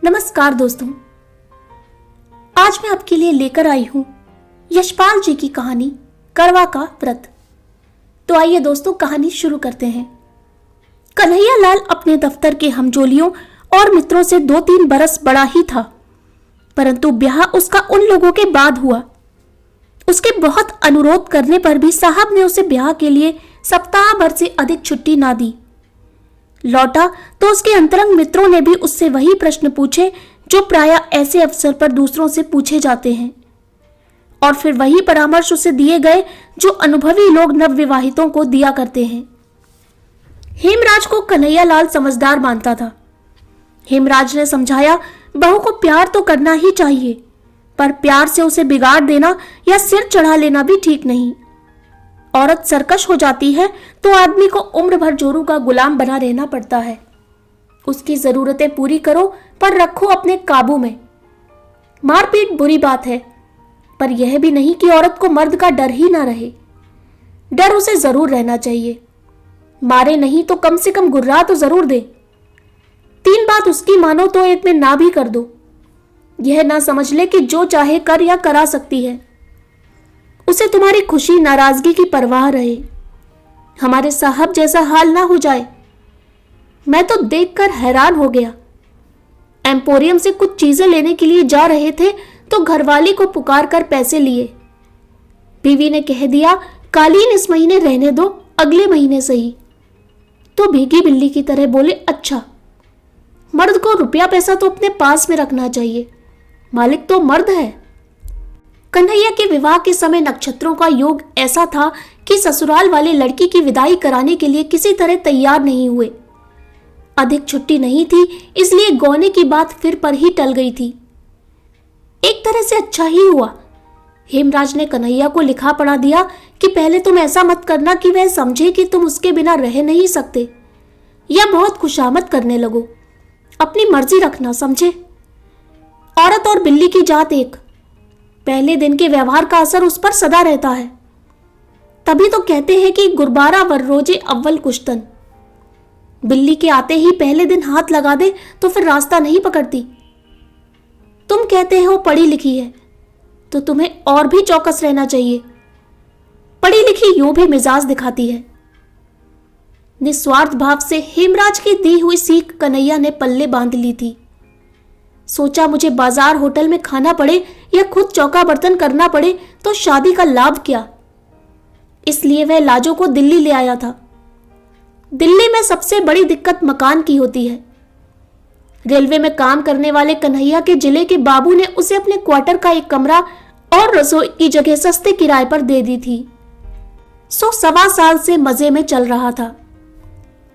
नमस्कार दोस्तों, आज मैं आपके लिए लेकर आई हूं यशपाल जी की कहानी करवा का व्रत। तो आइए दोस्तों, कहानी शुरू करते हैं। कन्हैया लाल अपने दफ्तर के हमजोलियों और मित्रों से 2-3 बरस बड़ा ही था, परंतु ब्याह उसका उन लोगों के बाद हुआ। उसके बहुत अनुरोध करने पर भी साहब ने उसे ब्याह के लिए सप्ताह भर से अधिक छुट्टी ना दी। लौटा तो उसके अंतरंग मित्रों ने भी उससे वही प्रश्न पूछे जो प्रायः ऐसे अवसर पर दूसरों से पूछे जाते हैं, और फिर वही परामर्श उसे दिए गए जो अनुभवी लोग नवविवाहितों को दिया करते हैं। हेमराज को कन्हैया लाल समझदार मानता था। हेमराज ने समझाया, बहू को प्यार तो करना ही चाहिए, पर प्यार से उसे बिगाड़ देना या सिर चढ़ा लेना भी ठीक नहीं। औरत सरकश हो जाती है तो आदमी को उम्र भर जोरू का गुलाम बना रहना पड़ता है। उसकी जरूरतें पूरी करो पर रखो अपने काबू में। मारपीट बुरी बात है, पर यह भी नहीं कि औरत को मर्द का डर ही ना रहे। डर उसे जरूर रहना चाहिए, मारे नहीं तो कम से कम गुर्रा तो जरूर दे। 3 बात उसकी मानो तो एक में ना भी कर दो। यह ना समझ ले कि जो चाहे कर या करा सकती है। उसे तुम्हारी खुशी नाराजगी की परवाह रहे, हमारे साहब जैसा हाल ना हो जाए। मैं तो देखकर हैरान हो गया। एम्पोरियम से कुछ चीजें लेने के लिए जा रहे थे तो घरवाली को पुकार कर पैसे लिए। बीवी ने कह दिया, कालीन इस महीने रहने दो, अगले महीने सही। तो भीगी बिल्ली की तरह बोले, अच्छा। मर्द को रुपया पैसा तो अपने पास में रखना चाहिए, मालिक तो मर्द है। कन्हैया के विवाह के समय नक्षत्रों का योग ऐसा था कि ससुराल वाले लड़की की विदाई कराने के लिए किसी तरह तैयार नहीं हुए। अधिक छुट्टी नहीं थी, इसलिए गौने की बात फिर पर ही टल गई थी। एक तरह से अच्छा ही हुआ। हेमराज ने कन्हैया को लिखा पढ़ा दिया कि पहले तुम ऐसा मत करना कि वह समझे कि तुम उसके बिना रह नहीं सकते, या बहुत खुशामद करने लगो। अपनी मर्जी रखना, समझे। औरत और बिल्ली की जात एक। पहले दिन के व्यवहार का असर उस पर सदा रहता है। तभी तो कहते हैं कि गुरबारा वर रोजे अव्वल कुश्तन। बिल्ली के आते ही पहले दिन हाथ लगा दे तो फिर रास्ता नहीं पकड़ती। तुम कहते हो पढ़ी लिखी है, तो तुम्हें और भी चौकस रहना चाहिए। पढ़ी लिखी यूं भी मिजाज दिखाती है। निस्वार्थ भाव से हेमराज की दी हुई सीख कन्हैया ने पल्ले बांध ली थी। सोचा, मुझे बाजार होटल में खाना पड़े या खुद चौका बर्तन करना पड़े तो शादी का लाभ क्या। इसलिए वह लाजो को दिल्ली ले आया था। दिल्ली में सबसे बड़ी दिक्कत मकान की होती है। रेलवे में काम करने वाले कन्हैया के जिले के बाबू ने उसे अपने क्वार्टर का एक कमरा और रसोई की जगह सस्ते किराए पर दे दी थी। सो 1.25 साल से मजे में चल रहा था।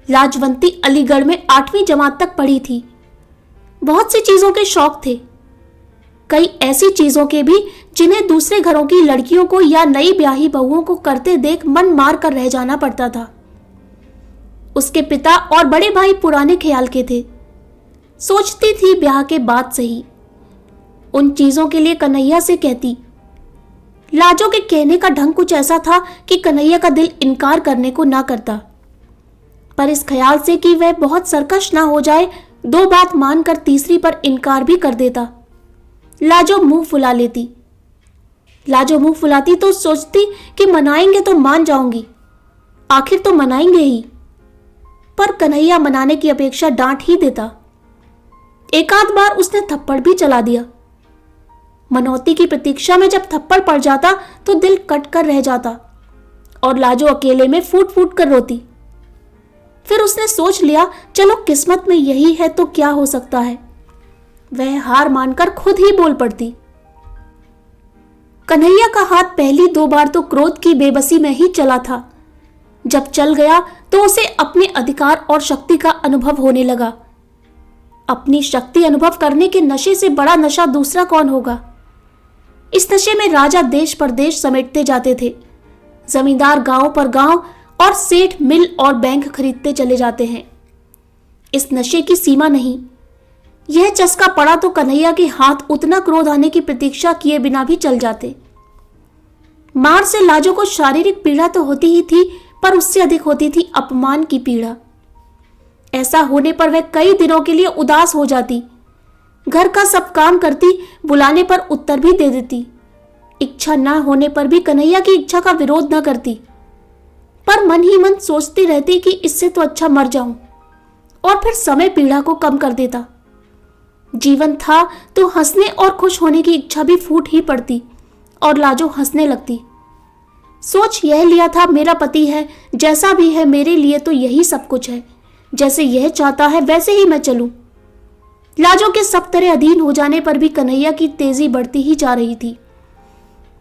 लाजवंती अलीगढ़ में 8वीं जमात तक पढ़ी थी। बहुत सी चीजों के शौक थे, कई ऐसी चीजों के भी जिन्हें दूसरे घरों की लड़कियों को या नई ब्याही बहुओं को करते देख मन मार कर रह जाना पड़ता था। उसके पिता और बड़े भाई पुराने ख्याल के थे। सोचती थी ब्याह के बाद सही। उन चीजों के लिए कन्हैया से कहती। लाजो के कहने का ढंग कुछ ऐसा था कि कन्हैया का दिल इनकार करने को ना करता, पर इस ख्याल से कि वह बहुत सरकश ना हो जाए, 2 बात मानकर तीसरी पर इनकार भी कर देता। लाजो मुंह फुला लेती। लाजो मुंह फुलाती तो सोचती कि मनाएंगे तो मान जाऊंगी, आखिर तो मनाएंगे ही। पर कन्हैया मनाने की अपेक्षा डांट ही देता। एक आध बार उसने थप्पड़ भी चला दिया। मनौती की प्रतीक्षा में जब थप्पड़ पड़ जाता तो दिल कट कर रह जाता और लाजो अकेले में फूट फूट कर रोती। फिर उसने सोच लिया, चलो किस्मत में यही है तो क्या हो सकता है। वह हार मानकर खुद ही बोल पड़ती। कन्हैया का हाथ पहली 2 बार तो क्रोध की बेबसी में ही चला था। जब चल गया तो उसे अपने अधिकार और शक्ति का अनुभव होने लगा। अपनी शक्ति अनुभव करने के नशे से बड़ा नशा दूसरा कौन होगा। इस नशे में राजा देश परदेश समेटते जाते थे, जमींदार गांव पर गांव और सेठ मिल और बैंक खरीदते चले जाते हैं। इस नशे की सीमा नहीं। यह चस्का पड़ा तो कन्हैया के हाथ उतना क्रोध आने की प्रतीक्षा किए बिना भी चल जाते। मार से लाजो को शारीरिक पीड़ा तो होती ही थी, पर उससे अधिक होती थी अपमान की पीड़ा। ऐसा होने पर वह कई दिनों के लिए उदास हो जाती। घर का सब काम करती, बुलाने पर उत्तर भी दे देती, इच्छा न होने पर भी कन्हैया की इच्छा का विरोध न करती। पर मन ही मन सोचती रहती कि इससे तो अच्छा मर जाऊं, और फिर समय पीड़ा को कम कर देता। जीवन था तो हंसने और खुश होने की इच्छा भी फूट ही पड़ती और लाजो हंसने लगती। सोच यह लिया था, मेरा पति है, जैसा भी है मेरे लिए तो यही सब कुछ है, जैसे यह चाहता है वैसे ही मैं चलूं। लाजो के सब तरह अधीन हो जाने पर भी कन्हैया की तेजी बढ़ती ही जा रही थी।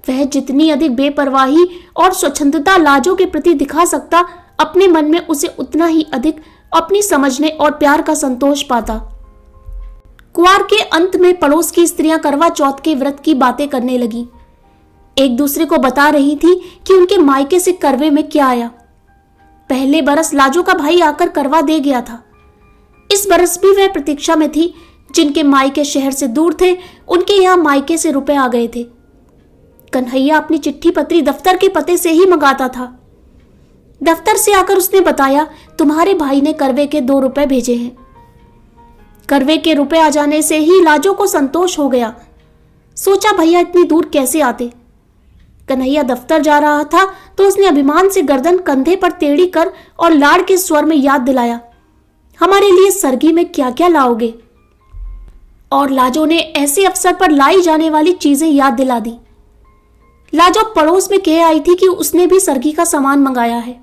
वह जितनी अधिक बेपरवाही और स्वच्छंदता लाजो के प्रति दिखा सकता, अपने मन में उसे उतना ही अधिक अपनी समझने और प्यार का संतोष पाता। कुंवार के अंत में पड़ोस की स्त्रियां करवा चौथ के व्रत की बातें करने लगी। एक दूसरे को बता रही थी कि उनके मायके से करवे में क्या आया। पहले बरस लाजो का भाई आकर करवा दे गया था। इस बरस भी वह प्रतीक्षा में थी। जिनके मायके शहर से दूर थे, उनके यहाँ मायके से रुपए आ गए थे। कन्हैया अपनी चिट्ठी पत्री दफ्तर के पते से ही मंगाता था। दफ्तर से आकर उसने बताया, तुम्हारे भाई ने करवे के 2 रुपए भेजे हैं। करवे के रुपए आ जाने से ही लाजो को संतोष हो गया। सोचा भैया इतनी दूर कैसे आते। कन्हैया दफ्तर जा रहा था तो उसने अभिमान से गर्दन कंधे पर टेढ़ी कर और लाड़ के स्वर में याद दिलाया, हमारे लिए सरगी में क्या क्या लाओगे। और लाजो ने ऐसे अवसर पर लाई जाने वाली चीजें याद दिला दी। लाजो पड़ोस में कह आई थी कि उसने भी सरगी का सामान मंगाया है।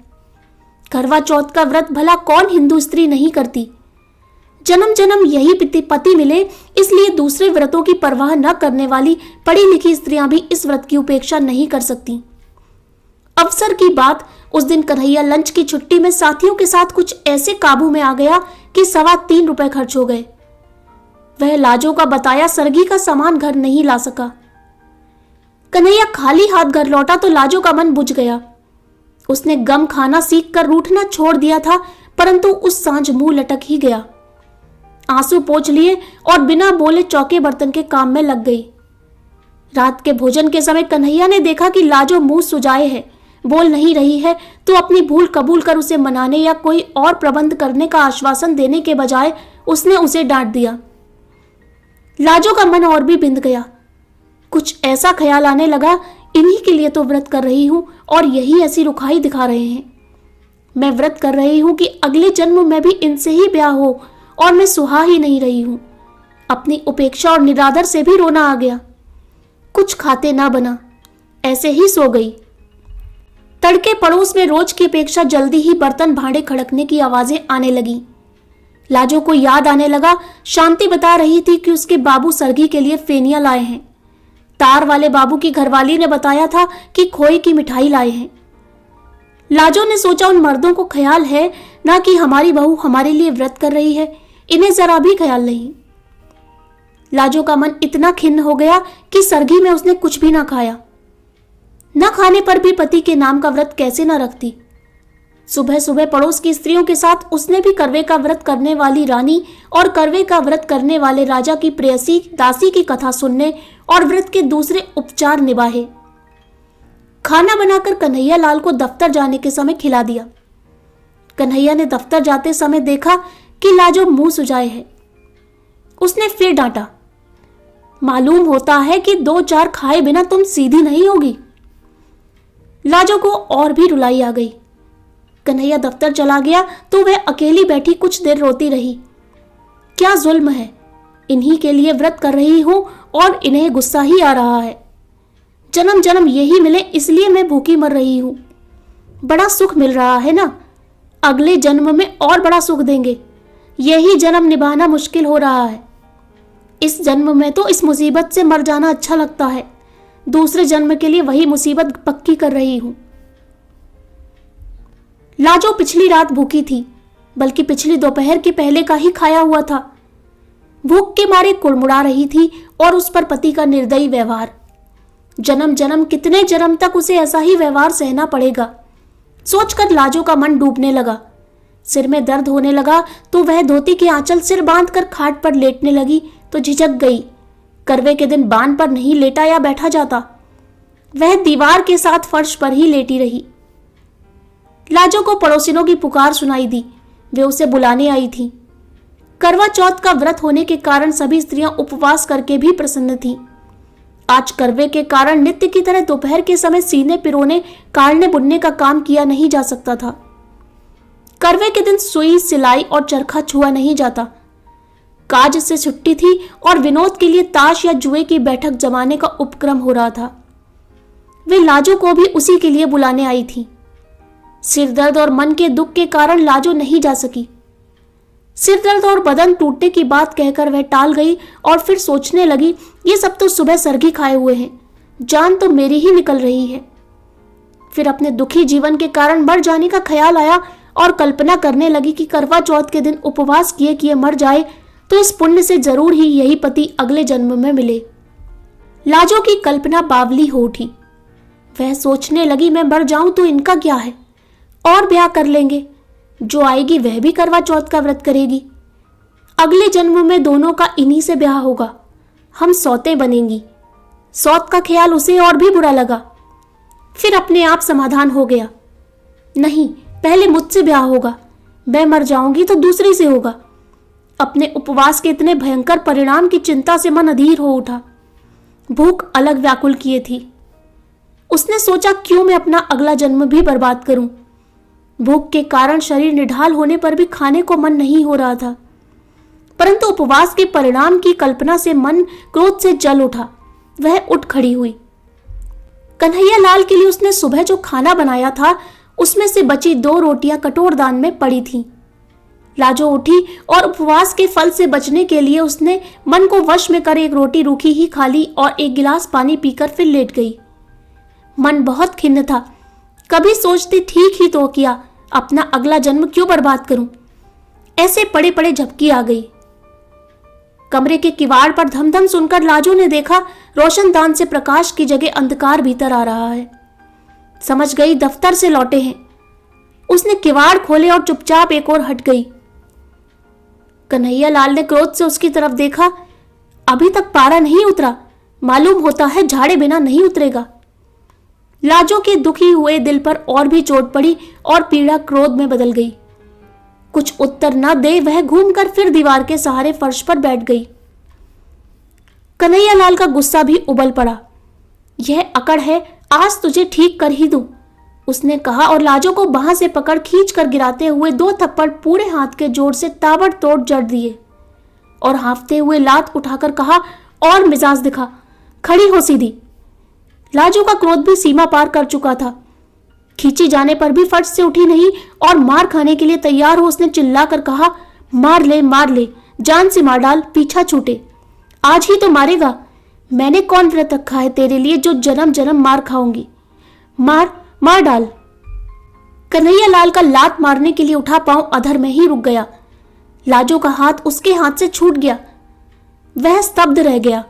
करवा चौथ का व्रत भला कौन हिंदू स्त्री नहीं करती। जन्म जन्म यही पति मिले, इसलिए दूसरे व्रतों की परवाह न करने वाली पढ़ी लिखी स्त्रियां भी इस व्रत की उपेक्षा नहीं कर सकती। अवसर की बात, उस दिन कन्हैया लंच की छुट्टी में साथियों के साथ कुछ ऐसे काबू में आ गया कि 3.25 रुपए खर्च हो गए। वह लाजो का बताया सरगी का सामान घर नहीं ला सका। कन्हैया खाली हाथ घर लौटा तो लाजो का मन बुझ गया। उसने गम खाना सीख कर रूठना छोड़ दिया था, परंतु उस सांझ मुंह लटक ही गया। आंसू पोंछ लिए और बिना बोले चौके बर्तन के काम में लग गई। रात के भोजन के समय कन्हैया ने देखा कि लाजो मुंह सुजाए है, बोल नहीं रही है, तो अपनी भूल कबूल कर उसे मनाने या कोई और प्रबंध करने का आश्वासन देने के बजाय उसने उसे डांट दिया। लाजो का मन और भी बिंद गया। कुछ ऐसा ख्याल आने लगा, इन्हीं के लिए तो व्रत कर रही हूं और यही ऐसी रुखाई दिखा रहे हैं। मैं व्रत कर रही हूं कि अगले जन्म में भी इनसे ही ब्याह हो, और मैं सुहा ही नहीं रही हूं। अपनी उपेक्षा और निरादर से भी रोना आ गया। कुछ खाते ना बना, ऐसे ही सो गई। तड़के पड़ोस में रोज की अपेक्षा जल्दी ही बर्तन भांडे खड़कने की आवाजें आने लगी। लाजो को याद आने लगा, शांति बता रही थी कि उसके बाबू सरगी के लिए फेनिया लाए हैं। तार वाले बाबू की घरवाली ने बताया था कि खोए की मिठाई लाए हैं। लाजो ने सोचा, उन मर्दों को ख्याल है ना कि हमारी बहू हमारे लिए व्रत कर रही है, इन्हें जरा भी ख्याल नहीं। लाजो का मन इतना खिन्न हो गया कि सरगी में उसने कुछ भी ना खाया। न खाने पर भी पति के नाम का व्रत कैसे न रखती। सुबह सुबह पड़ोस की स्त्रियों के साथ उसने भी करवे का व्रत करने वाली रानी और करवे का व्रत करने वाले राजा की प्रेयसी दासी की कथा सुनने और व्रत के दूसरे उपचार निभाए। खाना बनाकर कन्हैया लाल को दफ्तर जाने के समय खिला दिया। कन्हैया ने दफ्तर जाते समय देखा कि लाजो मुंह सुजाए है। उसने फिर डांटा, मालूम होता है कि 2-4 खाए बिना तुम सीधी नहीं होगी। लाजो को और भी रुलाई आ गई। कन्हैया दफ्तर चला गया तो वह अकेली बैठी कुछ देर रोती रही। क्या जुल्म है, इन्हीं के लिए व्रत कर रही हूं और इन्हें गुस्सा ही आ रहा है। जन्म जन्म यही मिले इसलिए मैं भूखी मर रही हूं। बड़ा सुख मिल रहा है ना, अगले जन्म में और बड़ा सुख देंगे। यही जन्म निभाना मुश्किल हो रहा है। इस जन्म में तो इस मुसीबत से मर जाना अच्छा लगता है, दूसरे जन्म के लिए वही मुसीबत पक्की कर रही हूं। लाजो पिछली रात भूखी थी, बल्कि पिछली दोपहर के पहले का ही खाया हुआ था। भूख के मारे कुड़मुड़ा रही थी और उस पर पति का निर्दयी व्यवहार। जन्म जन्म कितने जन्म तक उसे ऐसा ही व्यवहार सहना पड़ेगा, सोचकर लाजो का मन डूबने लगा। सिर में दर्द होने लगा तो वह धोती के आंचल सिर बांधकर खाट पर लेटने लगी तो झिझक गई। करवे के दिन बान पर नहीं लेटा या बैठा जाता, वह दीवार के साथ फर्श पर ही लेटी रही। लाजो को पड़ोसिनों की पुकार सुनाई दी, वे उसे बुलाने आई थी। करवा चौथ का व्रत होने के कारण सभी स्त्रियां उपवास करके भी प्रसन्न थीं। आज करवे के कारण नित्य की तरह दोपहर के समय सीने पिरोने काटने बुनने का काम किया नहीं जा सकता था। करवे के दिन सुई सिलाई और चरखा छुआ नहीं जाता। काज से छुट्टी थी और विनोद के लिए ताश या जुए की बैठक जमाने का उपक्रम हो रहा था। वे लाजो को भी उसी के लिए बुलाने आई थी। सिर दर्द और मन के दुख के कारण लाजो नहीं जा सकी। सिर दर्द और बदन टूटने की बात कहकर वह टाल गई और फिर सोचने लगी, ये सब तो सुबह सरगी खाए हुए हैं, जान तो मेरी ही निकल रही है। फिर अपने दुखी जीवन के कारण मर जाने का ख्याल आया और कल्पना करने लगी कि करवा चौथ के दिन उपवास किए किए मर जाए तो इस पुण्य से जरूर ही यही पति अगले जन्म में मिले। लाजो की कल्पना बावली हो उठी। वह सोचने लगी, मैं मर जाऊं तो इनका क्या है, और ब्याह कर लेंगे, जो आएगी वह भी करवा चौथ का व्रत करेगी। अगले जन्म में दोनों का इन्हीं से ब्याह होगा, हम सौतें बनेंगी। सौत का ख्याल उसे और भी बुरा लगा। फिर अपने आप समाधान हो गया, नहीं, पहले मुझसे ब्याह होगा, मैं मर जाऊंगी तो दूसरी से होगा। अपने उपवास के इतने भयंकर परिणाम की चिंता से मन अधीर हो उठा। भूख अलग व्याकुल किए थी। उसने सोचा, क्यों मैं अपना अगला जन्म भी बर्बाद करूं। भूख के कारण शरीर निढाल होने पर भी खाने को मन नहीं हो रहा था, परंतु उपवास के परिणाम की कल्पना से मन क्रोध से जल उठा। वह उठ खड़ी हुई। कन्हैया लाल के लिए उसने सुबह जो खाना बनाया था उसमें से बची 2 रोटियां कटोरदान में पड़ी थीं। लाजो उठी और उपवास के फल से बचने के लिए उसने मन को वश में कर एक रोटी रूखी ही खा ली और एक गिलास पानी पीकर फिर लेट गई। मन बहुत खिन्न था। कभी सोचती, ठीक ही तो किया, अपना अगला जन्म क्यों बर्बाद करूं। ऐसे पड़े पड़े झपकी आ गई। कमरे के किवाड़ पर धमधम सुनकर लाजो ने देखा, रोशनदान से प्रकाश की जगह अंधकार भीतर आ रहा है। समझ गई दफ्तर से लौटे हैं। उसने किवाड़ खोले और चुपचाप एक ओर हट गई। कन्हैया लाल ने क्रोध से उसकी तरफ देखा। अभी तक पारा नहीं उतरा, मालूम होता है झाड़े बिना नहीं उतरेगा। लाजो के दुखी हुए दिल पर और भी चोट पड़ी और पीड़ा क्रोध में बदल गई। कुछ उत्तर न दे वह घूमकर फिर दीवार के सहारे फर्श पर बैठ गई। कन्हैया लाल का गुस्सा भी उबल पड़ा। यह अकड़ है, आज तुझे ठीक कर ही दूं, उसने कहा और लाजो को बाह से पकड़ खींच कर गिराते हुए 2 थप्पड़ पूरे हाथ के जोर से ताबड़तोड़ जड़ दिए और हांफते हुए लात उठाकर कहा, और मिजाज दिखा, खड़ी हो सीधी। लाजो का क्रोध भी सीमा पार कर चुका था। खींची जाने पर भी फट से उठी नहीं और मार खाने के लिए तैयार हो उसने चिल्लाकर कहा, मार ले, जान से मार डाल, पीछा छूटे। आज ही तो मारेगा। मैंने कौन व्रत रखा है तेरे लिए जो जन्म जन्म मार खाऊंगी। मार डाल। कन्हैया लाल का लात मारने के लिए उठा पांव अधर में ही रुक गया। लाजो का हाथ उसके हाथ से छूट गया। वह स्तब्ध रह गया।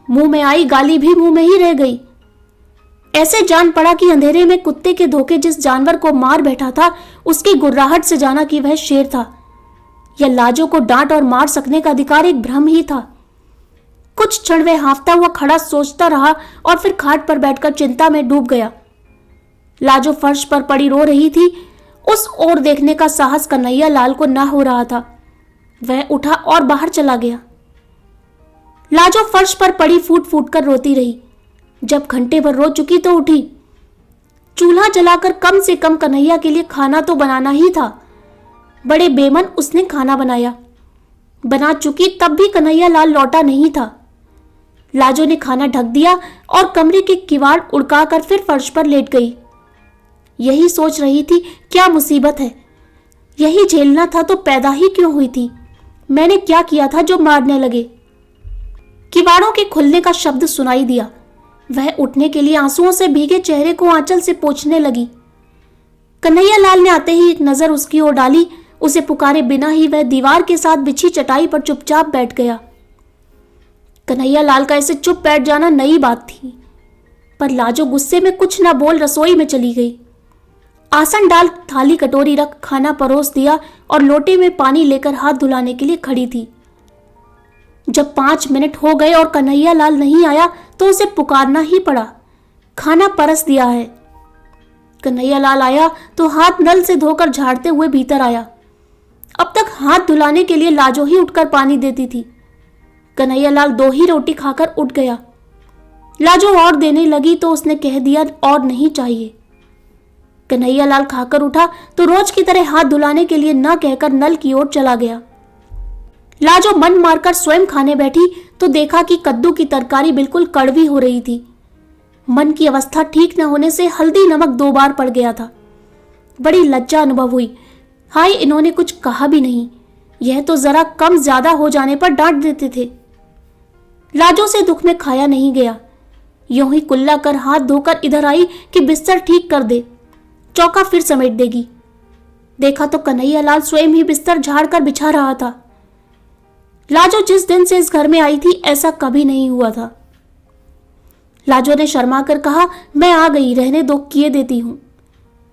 मुंह में आई गाली भी मुंह में ही रह गई। ऐसे जान पड़ा कि अंधेरे में कुत्ते के धोखे जिस जानवर को मार बैठा था उसकी गुर्राहट से जाना कि वह शेर था। यह लाजो को डांट और मार सकने का अधिकार एक भ्रम ही था। कुछ क्षण वह हांफता हुआ खड़ा सोचता रहा और फिर खाट पर बैठकर चिंता में डूब गया। लाजो फर्श पर पड़ी रो रही थी। उस ओर देखने का साहस कन्हैया लाल को न हो रहा था। वह उठा और बाहर चला गया। लाजो फर्श पर पड़ी फूट फूट कर रोती रही। जब घंटे भर रो चुकी तो उठी। चूल्हा जलाकर कम से कम कन्हैया के लिए खाना तो बनाना ही था। बड़े बेमन उसने खाना बनाया। बना चुकी तब भी कन्हैया लाल लौटा नहीं था। लाजो ने खाना ढक दिया और कमरे के किवाड़ उड़काकर फिर फर्श पर लेट गई। यही सोच रही थी, क्या मुसीबत है, यही झेलना था तो पैदा ही क्यों हुई थी। मैंने क्या किया था जो मारने लगे। किवाड़ों के खुलने का शब्द सुनाई दिया। वह उठने के लिए आंसुओं से भीगे चेहरे को आंचल से पोंछने लगी। कन्हैया लाल ने आते ही एक नजर उसकी ओर डाली। उसे पुकारे बिना ही वह दीवार के साथ बिछी चटाई पर चुपचाप बैठ गया। कन्हैया लाल का ऐसे चुप बैठ जाना नई बात थी, पर लाजो गुस्से में कुछ न बोल रसोई में चली गई। आसन डाल, थाली कटोरी रख, खाना परोस दिया और लोटे में पानी लेकर हाथ धुलाने के लिए खड़ी थी। जब 5 मिनट हो गए और कन्हैया लाल नहीं आया तो उसे पुकारना ही पड़ा। खाना परस दिया है। कन्हैया लाल आया तो हाथ नल से धोकर झाड़ते हुए भीतर आया। अब तक हाथ धुलाने के लिए लाजो ही उठकर पानी देती थी। कन्हैयालाल 2 ही रोटी खाकर उठ गया। लाजो और देने लगी तो उसने कह दिया और नहीं चाहिए। कन्हैयालाल खाकर उठा तो रोज की तरह हाथ धुलाने के लिए न कहकर नल की ओर चला गया। लाजो मन मारकर स्वयं खाने बैठी तो देखा कि कद्दू की तरकारी बिल्कुल कड़वी हो रही थी। मन की अवस्था ठीक न होने से हल्दी नमक 2 बार पड़ गया था। बड़ी लज्जा अनुभव हुई। हाय, इन्होंने कुछ कहा भी नहीं, यह तो जरा कम ज्यादा हो जाने पर डांट देते थे। लाजो से दुख में खाया नहीं गया। यूं ही कुल्ला कर हाथ धोकर इधर आई कि बिस्तर ठीक कर दे, चौका फिर समेट देगी। देखा तो कन्हैयालाल स्वयं ही बिस्तर झाड़ कर बिछा रहा था। लाजो जिस दिन से इस घर में आई थी ऐसा कभी नहीं हुआ था। लाजो ने शर्मा कर कहा, मैं आ गई, रहने दो, किए देती हूं,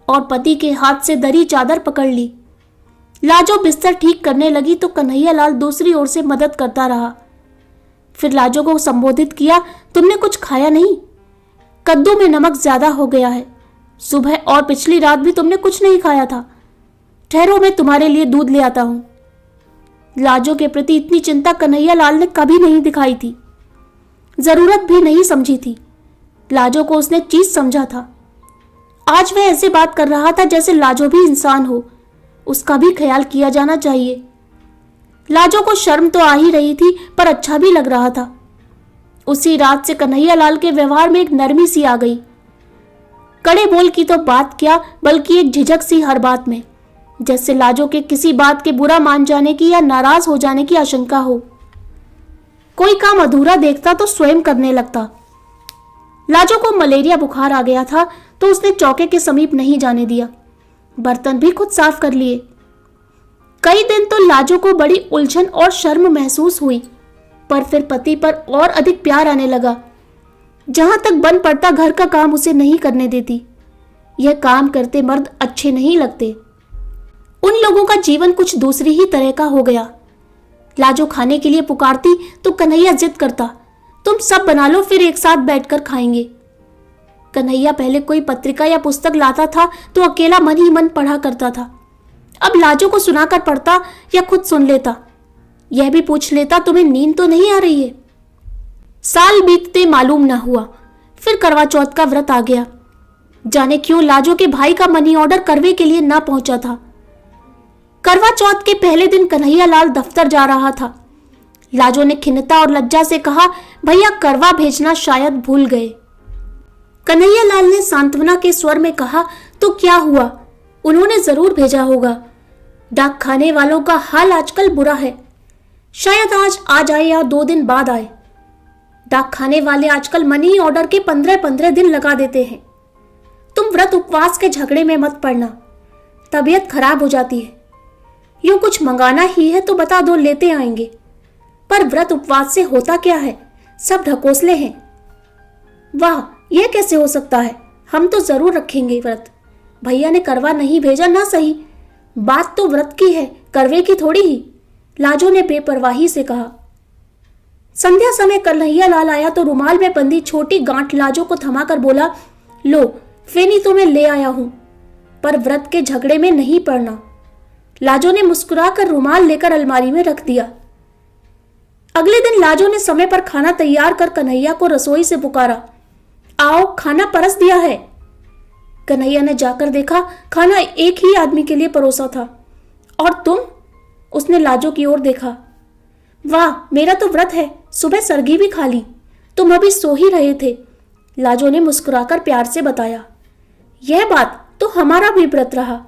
और पति के हाथ से दरी चादर पकड़ ली। लाजो बिस्तर ठीक करने लगी तो कन्हैयालाल दूसरी ओर से मदद करता रहा। फिर लाजो को संबोधित किया, तुमने कुछ खाया नहीं? कद्दू में नमक ज्यादा हो गया है। सुबह और पिछली रात भी तुमने कुछ नहीं खाया था। ठहरो, मैं तुम्हारे लिए दूध ले आता हूं। लाजो के प्रति इतनी चिंता कन्हैयालाल ने कभी नहीं दिखाई थी, जरूरत भी नहीं समझी थी। लाजो को उसने चीज समझा था। आज वह ऐसे बात कर रहा था जैसे लाजो भी इंसान हो, उसका भी ख्याल किया जाना चाहिए। लाजो को शर्म तो आ ही रही थी पर अच्छा भी लग रहा था। उसी रात से कन्हैयालाल के व्यवहार में एक नरमी सी आ गई। कड़े बोल की तो बात क्या, बल्कि एक झिझक सी हर बात में, जैसे लाजो के किसी बात के बुरा मान जाने की या नाराज हो जाने की आशंका हो। कोई काम अधूरा देखता तो स्वयं करने लगता। लाजो को मलेरिया बुखार आ गया था तो उसने चौके के समीप नहीं जाने दिया। बर्तन भी खुद साफ कर लिए। कई दिन तो लाजो को बड़ी उलझन और शर्म महसूस हुई, पर फिर पति पर और अधिक प्यार आने लगा। जहां तक बन पड़ता घर का काम उसे नहीं करने देती। यह काम करते मर्द अच्छे नहीं लगते। उन लोगों का जीवन कुछ दूसरी ही तरह का हो गया। लाजो खाने के लिए पुकारती तो कन्हैया जिद करता, तुम सब बना लो, फिर एक साथ बैठकर खाएंगे। कन्हैया पहले कोई पत्रिका या पुस्तक लाता था तो अकेला मन ही मन पढ़ा करता था। अब लाजो को सुनाकर पढ़ता या खुद सुन लेता। यह भी पूछ लेता, तुम्हें नींद तो नहीं आ रही है? साल बीतते मालूम न हुआ। फिर करवा चौथ का व्रत आ गया। जाने क्यों लाजो के भाई का मनी ऑर्डर करवे के लिए ना पहुंचा था। करवा चौथ के पहले दिन कन्हैयालाल दफ्तर जा रहा था। लाजो ने खिन्नता और लज्जा से कहा, भैया करवा भेजना शायद भूल गए। कन्हैयालाल ने सांत्वना के स्वर में कहा, तो क्या हुआ, उन्होंने जरूर भेजा होगा। डाक खाने वालों का हाल आजकल बुरा है, शायद आज आ जाए या 2 दिन बाद आए। डाक खाने वाले आजकल मनी ऑर्डर के 15-15 दिन लगा देते हैं। तुम व्रत उपवास के झगड़े में मत पड़ना, तबीयत खराब हो जाती है। यूं कुछ मंगाना ही है तो बता दो, लेते आएंगे। पर व्रत उपवास से होता क्या है, सब ढकोसले हैं। वाह, यह कैसे हो सकता है, हम तो जरूर रखेंगे व्रत। भैया ने करवा नहीं भेजा ना सही, बात तो व्रत की है, करवे की थोड़ी ही, लाजो ने बेपरवाही से कहा। संध्या समय कन्हैयालाल आया तो रुमाल में बंधी छोटी गांठ लाजो को थमाकर बोला, लो फेनी तो मैं ले आया हूं, पर व्रत के झगड़े में नहीं पड़ना। लाजो ने मुस्कुराकर रुमाल लेकर अलमारी में रख दिया। अगले दिन लाजो ने समय पर खाना तैयार कर कन्हैया को रसोई से पुकारा, आओ खाना परस दिया है। कन्हैया ने जाकर देखा खाना एक ही आदमी के लिए परोसा था। और तुम? उसने लाजो की ओर देखा। वाह, मेरा तो व्रत है, सुबह सरगी भी खा ली, तुम अभी सो ही रहे थे, लाजो ने मुस्कुराकर प्यार से बताया। यह बात तो हमारा भी व्रत रहा,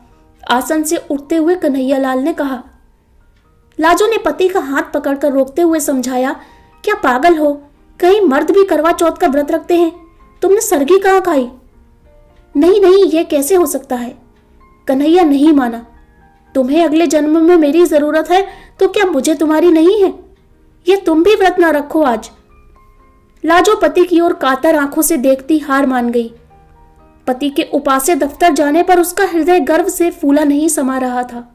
आसन से उठते हुए कन्हैयालाल ने कहा। लाजो ने पति का हाथ पकड़कर रोकते हुए समझाया, क्या पागल हो, कहीं मर्द भी करवा चौथ का व्रत रखते हैं, तुमने सरगी कहाँ खाई? नहीं नहीं, यह कैसे हो सकता है? कन्हैया नहीं माना। तुम्हें अगले जन्म में मेरी जरूरत है तो क्या मुझे तुम्हारी नहीं है? ये तुम भी व्रत ना रखो आज। लाजो पति की ओर कातर आंखों से देखती हार मान गई। पति के उपासे दफ्तर जाने पर उसका हृदय गर्व से फूला नहीं समा रहा था।